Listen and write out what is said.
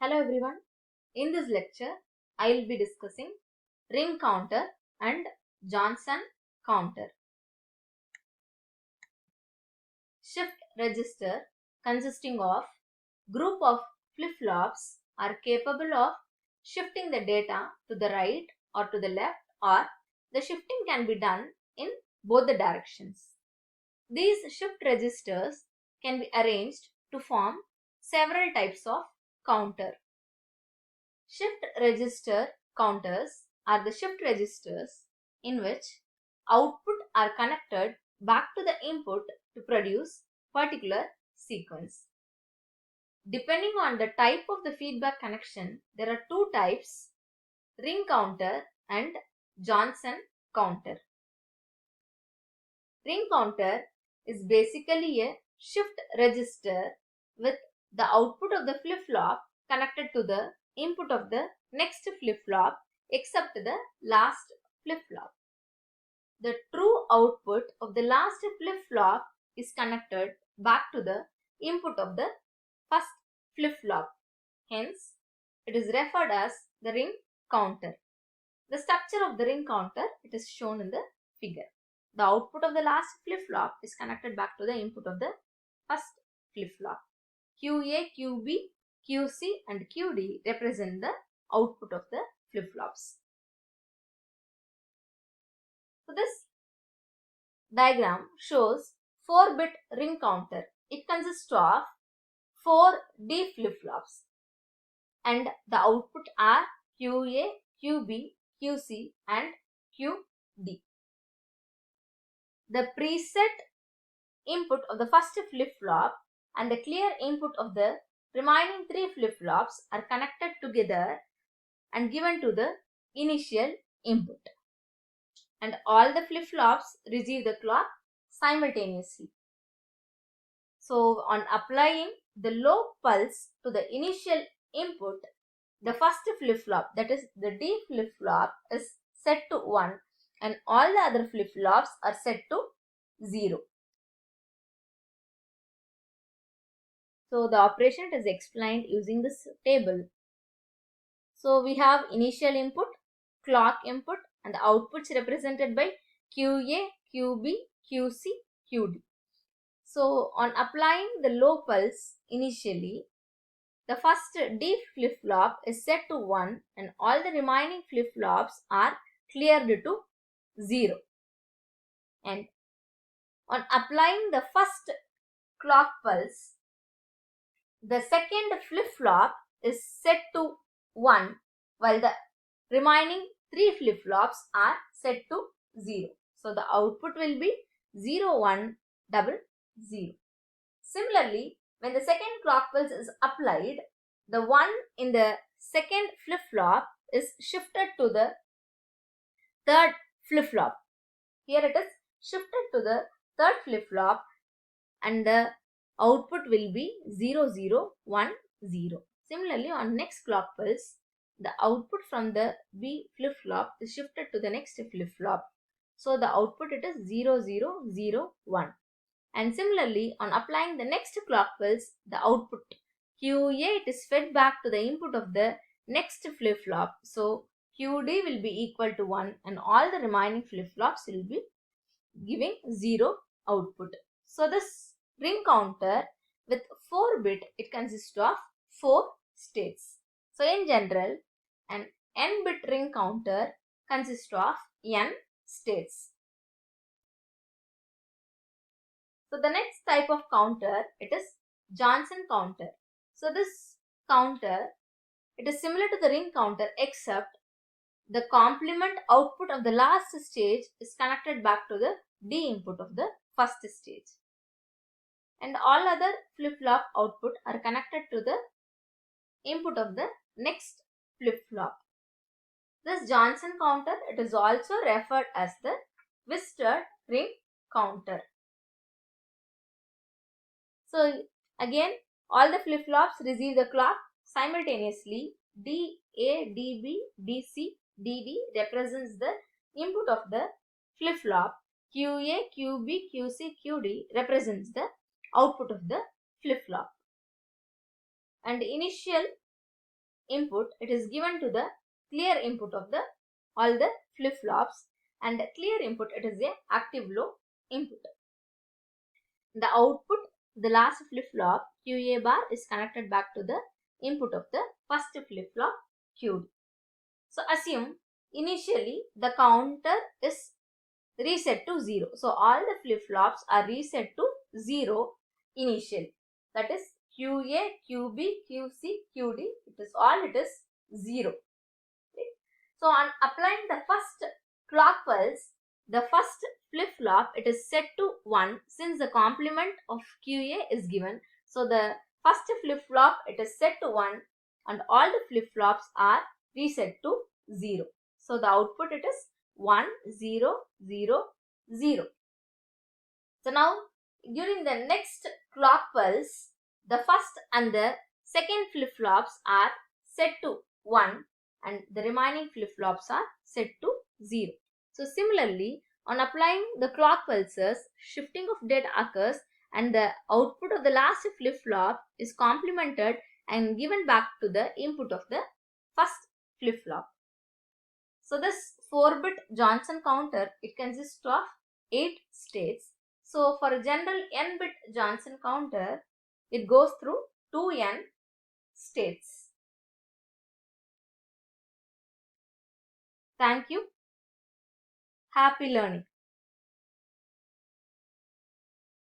Hello everyone. In this lecture, I will be discussing ring counter and Johnson counter. Shift register consisting of group of flip-flops are capable of shifting the data to the right or to the left, or the shifting can be done in both the directions. These shift registers can be arranged to form several types of counter. Shift register counters are the shift registers in which output are connected back to the input to produce particular sequence. Depending on the type of the feedback connection, there are two types: ring counter and Johnson counter. Ring counter is basically a shift register with the output of the flip-flop connected to the input of the next flip-flop except the last flip-flop. The true output of the last flip-flop is connected back to the input of the first flip-flop. Hence, it is referred as the ring counter. The structure of the ring counter, it is shown in the figure. The output of the last flip-flop is connected back to the input of the first flip-flop. QA, QB, QC and QD represent the output of the flip-flops. So this diagram shows 4-bit ring counter. It consists of 4 D flip-flops and the output are QA, QB, QC and QD. The preset input of the first flip-flop and the clear input of the remaining 3 flip-flops are connected together and given to the initial input. And all the flip-flops receive the clock simultaneously. So, on applying the low pulse to the initial input, the first flip-flop, that is the D flip-flop, is set to 1 and all the other flip-flops are set to 0. So the operation is explained using this table. So we have initial input, clock input and the outputs represented by QA, QB, QC, QD. So on applying the low pulse initially, the first D flip-flop is set to 1 and all the remaining flip-flops are cleared to 0. And on applying the first clock pulse, the second flip-flop is set to 1 while the remaining 3 flip-flops are set to 0. So the output will be 0, 1, 0, 0. Similarly, when the second clock pulse is applied, the 1 in the second flip-flop is shifted to the third flip-flop. Here it is shifted to the third flip-flop and the output will be 0, 0, 1, 0. Similarly, on next clock pulse, the output from the B flip-flop is shifted to the next flip-flop. So the output it is 0, 0, 0, 1. And similarly, on applying the next clock pulse, the output QA it is fed back to the input of the next flip-flop. So QD will be equal to 1 and all the remaining flip-flops will be giving 0 output. So this ring counter with 4-bit, it consists of 4 states. So in general, an n-bit ring counter consists of n states. So the next type of counter, it is Johnson counter. So this counter, it is similar to the ring counter except the complement output of the last stage is connected back to the D input of the first stage. And all other flip-flop output are connected to the input of the next flip-flop. This Johnson counter, it is also referred as the twisted ring counter. So again, all the flip-flops receive the clock simultaneously. DA, DB, DC, DD represents the input of the flip-flop. QA, QB, QC, QD represents the output of the flip-flop. And initial input, it is given to the clear input of the all the flip-flops, and clear input, it is a active low input. The output, the last flip-flop QA bar, is connected back to the input of the first flip-flop QD. So assume initially the counter is reset to 0. So all the flip-flops are reset to 0 initially. That is QA, QB, QC, QD. It is 0. Okay. So on applying the first clock pulse, the first flip-flop, it is set to 1 since the complement of QA is given. So the first flip-flop, it is set to 1 and all the flip-flops are reset to 0. So the output, it is 1, 0, 0, 0. So now during the next clock pulse, the first and the second flip-flops are set to 1 and the remaining flip-flops are set to 0. So similarly, on applying the clock pulses, shifting of date occurs and the output of the last flip-flop is complemented and given back to the input of the first flip-flop. So this 4-bit Johnson counter, it consists of 8 states. So for a general n-bit Johnson counter, it goes through 2n states. Thank you. Happy learning.